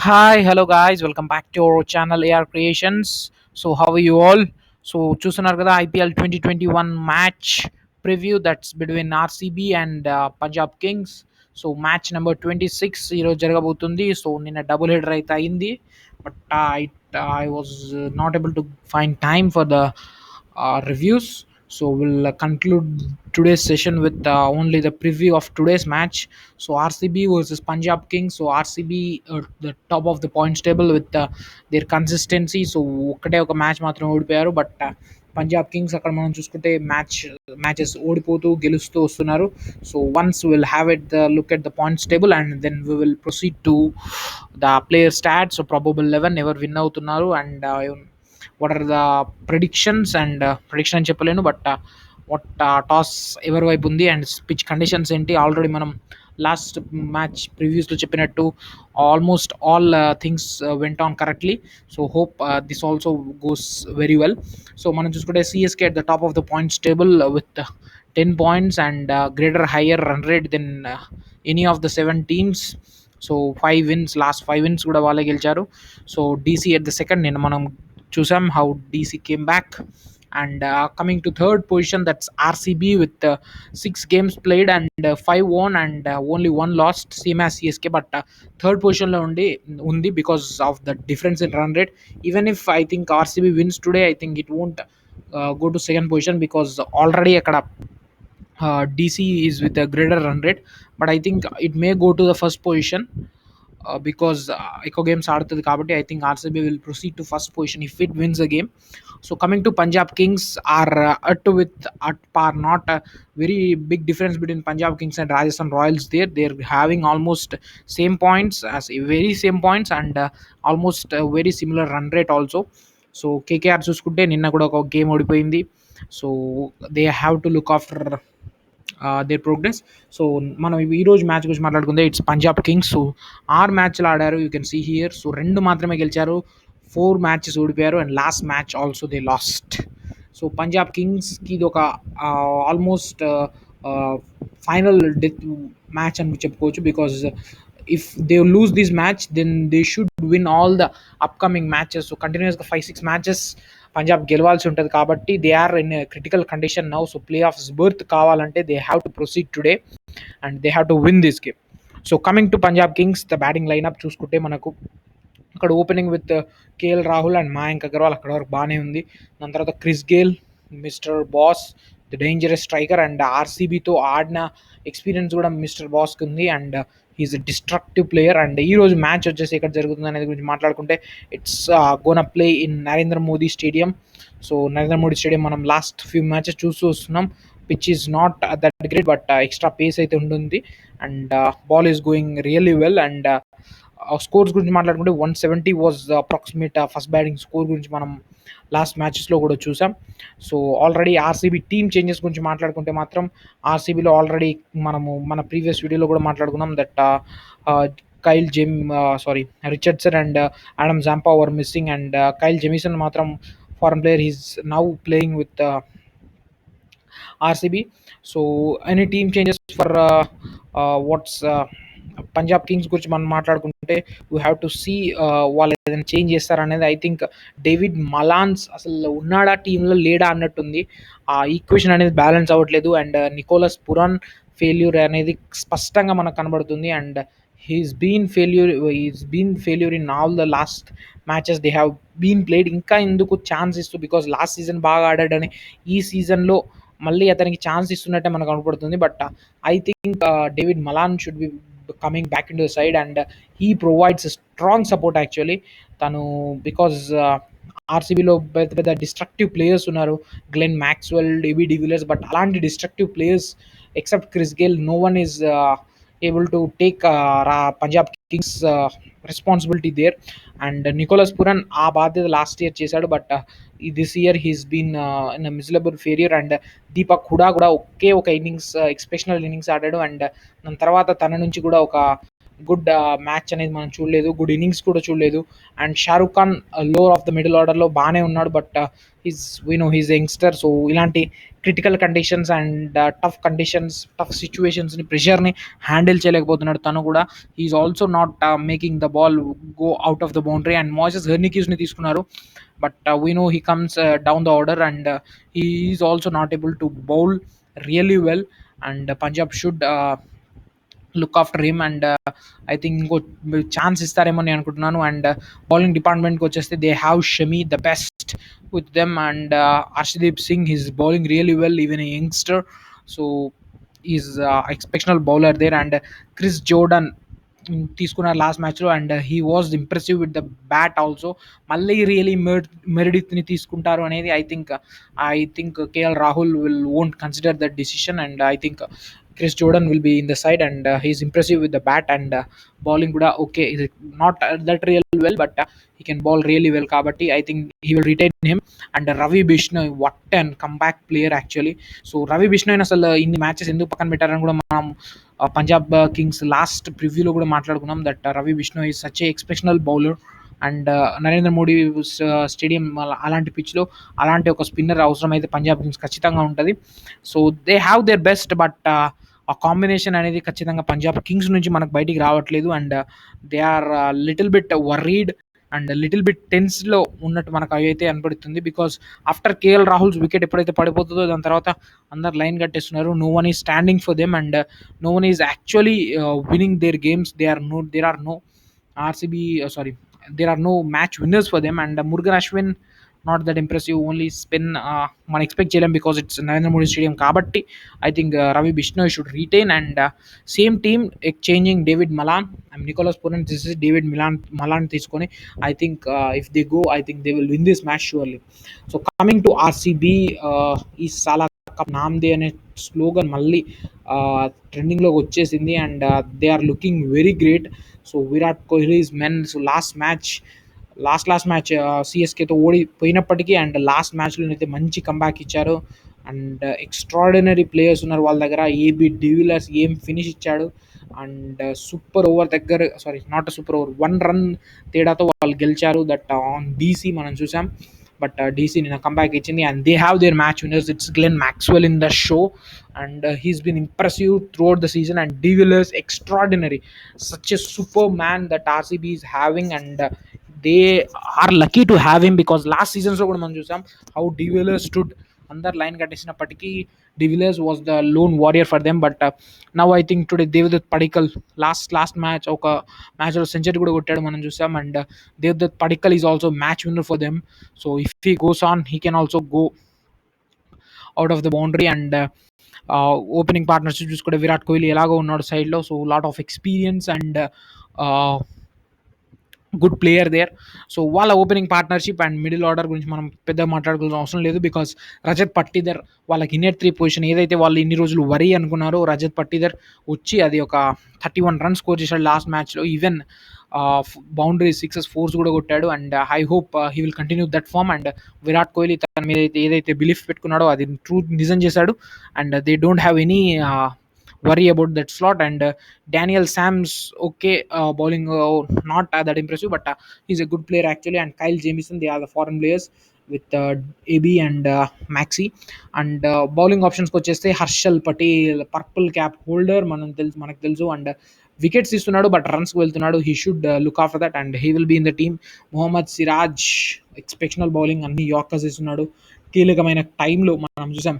Hi, hello guys, welcome back to our channel AR Creations. So, how are you all? So, చూస్తున్నారు కదా IPL 2021 match preview that's between RCB and Punjab Kings. So, match number 26 ఈరోజు జరగబోతుంది. So, నిన్న double header అయితే అయింది, but I was not able to find time for the reviews. So we'll conclude today's session with only the preview of today's match. So RCB versus Punjab Kings. So RCB the top of the points table with their consistency. So ఒకటే ఒక match మాత్రం ఓడిపోయారు, but Punjab Kings అక్కడ మనం చూసుకుంటే matches ఓడిపోతూ గెలుస్తూ వస్తున్నారు. So once will have at the look at the points table and then we will proceed to the player stats, probable 11 ఎవరు విన్ అవుతున్నారు అండ్ what are the predictions and prediction అని చెప్పలేను, బట్ వాట్ టాస్ ఎవరి వైపు ఉంది and pitch conditions ఏంటి. Already మనం లాస్ట్ మ్యాచ్ ప్రివ్యూస్లో చెప్పినట్టు almost all things went on correctly. So hope this also goes very well. So మనం చూసుకుంటే CSK at the top of the points table with 10 points and greater higher run rate then any of the 7 teams. So 5 wins, last 5 wins కూడా వాళ్ళే గెలిచారు. So DC at the second, నిన్న మనం చూసాం how DC came back. And coming to third position, that's RCB with 6 games played and 5 won and only 1 lost, same as CSK. But third position lo undi because of the difference in run rate. Even if I think RCB wins today, I think it won't go to second position because already akkada DC is with a greater run rate. But I think it may go to the first position because ఎక్కువ games ఆడుతుంది కాబట్టి I think RCB will proceed to first position if it wins the game. So coming to Punjab Kings are at par, not a very big difference between Punjab Kings and Rajasthan Royals there. They're having almost same points, as very same points, and almost very similar run rate also. So KKR చూసుకుంటే నిన్న కూడా ఒక game ఓడిపోయింది. So they have to look after their progress. So మనం ఈరోజు match గురించి మాట్లాడుకుంటే it's Punjab Kings. So 6 మ్యాచ్లు ఆడారు, you can see here. So 2 మాత్రమే గెలిచారు, 4 మ్యాచెస్ ఓడిపోయారు and last match also they lost. So Punjab కింగ్స్కి ఇది ఒక ఆల్మోస్ట్ ఫైనల్ డెత్ మ్యాచ్ అని చెప్పుకోవచ్చు. Because if they lose this match then they should win all the upcoming matches. So కంటిన్యూస్గా 5-6 matches Punjab గెలవాల్సి ఉంటుంది కాబట్టి they are in critical condition now. So playoffs berth కావాలంటే they have to proceed today and they have to win this game. So coming to Punjab Kings, the batting lineup చూసుకుంటే మనకు అక్కడ opening with KL Rahul and Mayank Agarwal అక్కడ వరకు బాగానే ఉంది. దాని తర్వాత Chris Gayle, mister boss, the dangerous striker, and ఆర్సీబీతో ఆడిన ఎక్స్పీరియన్స్ కూడా మిస్టర్ బాస్కి ఉంది and he's a destructive player. And ఈరోజు మ్యాచ్ వచ్చేసి ఎక్కడ జరుగుతుంది అనేది గురించి మాట్లాడుకుంటే it's gonna play in Narendra Modi Stadium. So Narendra Modi stadium మనం లాస్ట్ ఫ్యూ మ్యాచెస్ చూస్తూ వస్తున్నాం. Pitch is not that great, but extra pace అయితే ఉంటుంది and ball is going really well. And scores గురించి మాట్లాడుకుంటే 170 was approximate first batting score గురించి మనం లాస్ట్ మ్యాచెస్లో కూడా చూసాం. So already RCB team changes గురించి మాట్లాడుకుంటే మాత్రం ఆర్సీబీలో ఆల్రెడీ మనము మన ప్రీవియస్ వీడియోలో కూడా మాట్లాడుకున్నాం that Kyle Richardson and Adam Zampa were missing and Kyle Jamieson మాత్రం foreign player, he's now playing with RCB. So any team changes for what's Punjab Kings గురించి మనం మాట్లాడుకుంటే వీ హ్యావ్ టు సీ వాళ్ళు ఏదైనా చేంజ్ చేస్తారనేది. ఐ థింక్ డేవిడ్ మలాన్స్ అసలు ఉన్నాడా టీంలో లేడా అన్నట్టుంది. ఆ ఈక్వేషన్ అనేది బ్యాలెన్స్ అవ్వట్లేదు అండ్ నికోలస్ పురాన్ ఫెయిల్యూర్ అనేది స్పష్టంగా మనకు కనబడుతుంది and he's been failure in all the last matches they have been played. ఇంకా ఎందుకు ఛాన్స్ ఇస్తూ, బికాజ్ లాస్ట్ సీజన్ బాగా ఆడాడని ఈ సీజన్లో మళ్ళీ అతనికి ఛాన్స్ ఇస్తున్నట్టే మనకు కనపడుతుంది. But I think David Malan should be coming back in to the side and he provides strong support actually తను. బికాజ్ ఆర్సీబీలో పెద్ద పెద్ద డిస్ట్రక్టివ్ ప్లేయర్స్ ఉన్నారు, Glenn Maxwell, AB de Villiers, but అలాంటి destructive players except Chris Gayle no one is able to take Punjab Kings responsibility there. And Nicholas Pooran ఆ బాధ్యత last year చేశాడు, but this year he's been in miserable failure. And Deepak Hooda కూడా ఒకే ఒక innings ఎక్స్పెషనల్ innings ఆడాడు and దాని తర్వాత తన నుంచి కూడా ఒక గుడ్ మ్యాచ్ అనేది మనం చూడలేదు. గుడ్ ఇన్నింగ్స్ కూడా చూడలేదు. And Shahrukh Khan lower of the middle ఆర్డర్‌లో బానే ఉన్నాడు. But his youngster. సో ఇలాంటి క్రిటికల్ కండిషన్స్ అండ్ టఫ్ సిట్యుయేషన్స్‌ని, ప్రెషర్‌ని హ్యాండిల్ చేయలేకపోతున్నాడు తను కూడా. He is also not making the ball go out of the boundary. And Moises హెర్నిక్యూస్‌ని తీసుకున్నారు. But we know he comes down the order, and he is also not able to bowl really well. And Punjab should look after him. And I think ఇంకో chance ఇస్తారేమో నేను అనుకుంటున్నాను. And bowling డిపార్ట్మెంట్కి వచ్చేస్తే they have Shami the best with them. And Harshdeep Singh his bowling really well, even a youngster. So is exceptional bowler there. And Chris Jordan తీసుకున్నారు last మ్యాచ్లో. And he was impressive with the bat also. మళ్ళీ really మెరిడిత్ని తీసుకుంటారు అనేది I think KL Rahul won't consider that decision. And I think Chris Jordan will be in the side, and he's impressive with the bat. And bowling kuda okay, is not that real well, but he can bowl really well kabatti I think he will retain him. And Ravi Bishnoi, what an comeback player actually. So Ravi Bishnoi asalu inni matches enduku pakkan pettarani kuda మనం Punjab Kings last ప్రివ్యూలో కూడా మాట్లాడుకున్నాం that Ravi Bishnoi is such a exceptional bowler. And Narendra Modi stadium అలాంటి పిచ్లో అలాంటి ఒక spinner అవసరం అయితే పంజాబ్ కింగ్స్ ఖచ్చితంగా ఉంటుంది. So they have their best, but ఆ కాంబినేషన్ అనేది ఖచ్చితంగా పంజాబ్ కింగ్స్ నుంచి మనకు బయటికి రావట్లేదు. And they are little bit worried and little bit టెన్స్లో ఉన్నట్టు మనకు అయితే అనిపడుతుంది. Because after KL Rahul's wicket ఎప్పుడైతే పడిపోతుందో దాని తర్వాత అందరు లైన్ కట్టేస్తున్నారు. No one is standing for them, and no one is actually winning their games. There are no RCB sorry there are no match winners for them. And Murugan Ashwin, not that impressive, only spin man expect చేయలేం because it's Narendra Modi Stadium కాబట్టి I think Ravi Bishnoi should retain. And same team exchanging David Malan and Nicholas Puran. This is David Malan తీసుకొని I think if they go, I think they will win this match surely. So coming to RCB, ఈ సాలా cup నామ్దే అనే slogan మళ్ళీ ట్రెండింగ్లోకి వచ్చేసింది. And they are looking very great. So Virat Kohli's men. So last match సిఎస్కేతో ఓడిపోయినప్పటికీ and last మ్యాచ్లో అయితే మంచి కంబ్యాక్ ఇచ్చారు. అండ్ ఎక్స్ట్రాడినరీ ప్లేయర్స్ ఉన్నారు వాళ్ళ దగ్గర. ఏబీ డివిలర్స్ ఏం ఫినిష్ ఇచ్చాడు. అండ్ సూపర్ ఓవర్ దగ్గర నాట్ సూపర్ ఓవర్, 1 రన్ తేడాతో వాళ్ళు గెలిచారు. దట్ ఆన్ డీసీ మనం చూసాం. బట్ డీసీ నిన్న కంబ్యాక్ ఇచ్చింది. And they have there match winners. It's Glenn Maxwell in the show. And he's been impressive throughout the season. And De Villiers, extraordinary, such a super man that RCB is having. And they are lucky to have him because last season so kuda మనం చూసాం how De Villiers stood. అందరు line కట్టేసినప్పటికీ de Villiers was the lone warrior for them. But now I think today Devdutt Padikkal last match ఒక మ్యాచ్లో century కూడా కొట్టాడు మనం చూసాం. And Devdutt Padikkal is also match winner for them. So if he goes on he can also go out of the boundary. And opening partnership చూసుకుంటే విరాట్ కోహ్లీ ఎలాగో ఉన్నాడు సైడ్లో. So lot of experience and good player there. So వాళ్ళ opening partnership and middle order గురించి మనం పెద్దగా మాట్లాడుకోవాల్సిన అవసరం లేదు. బికాస్ రజత్ పట్టిదర్ వాళ్ళకి ఇన్నెట్ 3 పొజిషన్ ఏదైతే వాళ్ళు ఇన్ని రోజులు వరి అనుకున్నారో, రజత్ పట్టిదర్ వచ్చి అది ఒక 31 రన్స్ స్కోర్ చేశాడు లాస్ట్ మ్యాచ్లో. ఈవెన్ బౌండరీ 6 4s కూడా కొట్టాడు. And I hope he will continue that form. And Virat Kohli తన మీద ఏదైతే బిలీఫ్ పెట్టుకున్నాడో అది నిజం చేశాడు. And they don't have any worry about that slot. And Daniel Sams, okay, bowling not that impressive, but he's a good player actually. And Kyle Jamieson, they are the foreign players with AB and Maxi. And bowling options వచ్చేస్తే Harshal Patel, purple cap holder మనకు తెలుసు. And wickets ఇస్తున్నాడు but రన్స్కి వెళ్తున్నాడు. He should look after that and he will be in the team. Mohammed Siraj exceptional bowling, అన్ని yorkers ఇస్తున్నాడు. కీలకమైన టైంలో మనం చూసాం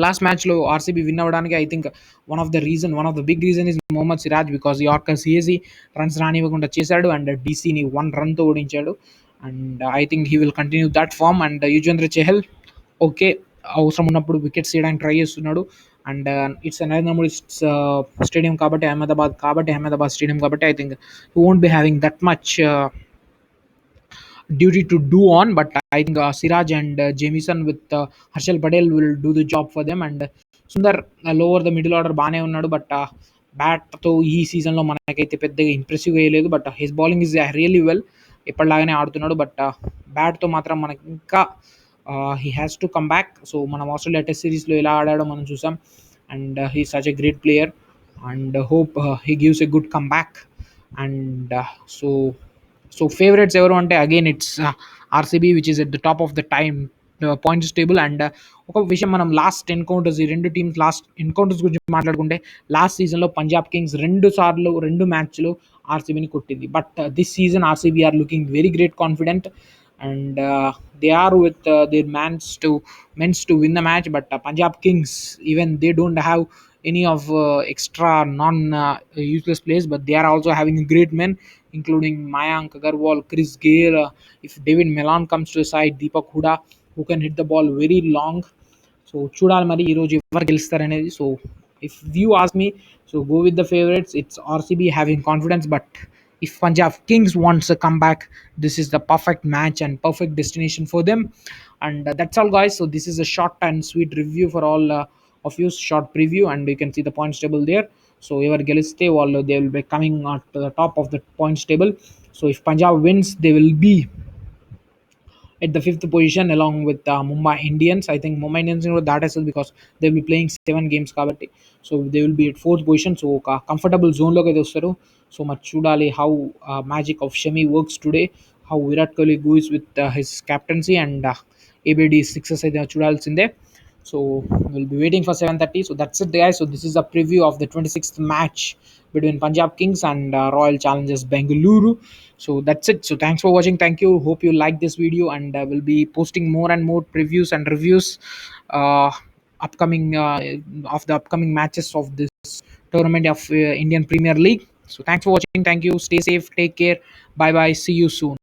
లాస్ట్ మ్యాచ్లో ఆర్సీబీ విన్ అవ్వడానికి I think one of the big reason is Mohammed Siraj. Because yorker సిఎసి రన్స్ రానివ్వకుండా చేశాడు అండ్ డీసీని 1 రన్తో ఓడించాడు. And I think he will continue that form. And Yuzvendra Chahal okay, అవసరం ఉన్నప్పుడు వికెట్స్ చేయడానికి ట్రై చేస్తున్నాడు. And it's Narendra Modi stadium కాబట్టి అహ్మదాబాద్ స్టేడియం కాబట్టి I think he won't be having that much duty to do on. But I think Siraj and Jamieson with Harshal Patel will do the job for them. And Sundar lower the middle order బాగానే ఉన్నాడు. But బ్యాట్తో ఈ సీజన్లో మనకైతే పెద్దగా ఇంప్రెసివ్గా వేయలేదు. But his bowling is really well, ఎప్పటిలాగానే ఆడుతున్నాడు. బట్ బ్యాట్తో మాత్రం మనకి ఇంకా he has to come back. So మనం ఆస్ట్రేలియా టెస్ట్ సిరీస్లో ఎలా ఆడాడో మనం చూసాం. And he such a great player. and hope he gives a good comeback. And so favorites ever అంటే again it's RCB which is at the top of the time points table. And ఒక విషయం, మనం last encounters, ఈ రెండు teams last encounters గురించి మాట్లాడుకుంటే, last సీజన్లో Punjab Kings రెండు సార్లు రెండు మ్యాచ్లు ఆర్సీబీని కొట్టింది. But this season RCB are looking very great confident, and they are with their men's to win the match. But Punjab Kings, even they don't have any of extra non useless players, but they are also having great men, including Mayank Agarwal, Chris Gale. If David Melan comes to the side, Deepak Huda, who can hit the ball very long. So చూడాలి మరి ఈరోజు ఎవరు గెలుస్తారనేది. So if you ask me, so go with the favourites. It's RCB having confidence, but if Punjab Kings wants a comeback, this is the perfect match and perfect destination for them. And that's all, guys. So this is a short and sweet review for all of you, short preview, and you can see the points table there. So ever geliste వాళ్ళు they will be coming at the top of the points table. So if Punjab wins, they will be at the fifth position along with Mumbai Indians. I think Mumbai Indians will that as well because they will be playing 7 games kabatti. So they will be at fourth position. So comfortable zone loke vastaru. So much chudali how magic of Shami works today. How Virat Kohli goes with his captaincy, and ABD sixes అయితే చూడాల్సిందే. So we'll be waiting for 7:30. So that's it, guys. So this is a preview of the 26th match between Punjab Kings and Royal Challengers Bengaluru. So that's it. So thanks for watching. Thank you. Hope you like this video, and we'll be posting more and more previews and reviews uh, upcoming of the upcoming matches of this tournament of Indian Premier League. So thanks for watching. Thank you. Stay safe. Take care. Bye bye. See you soon.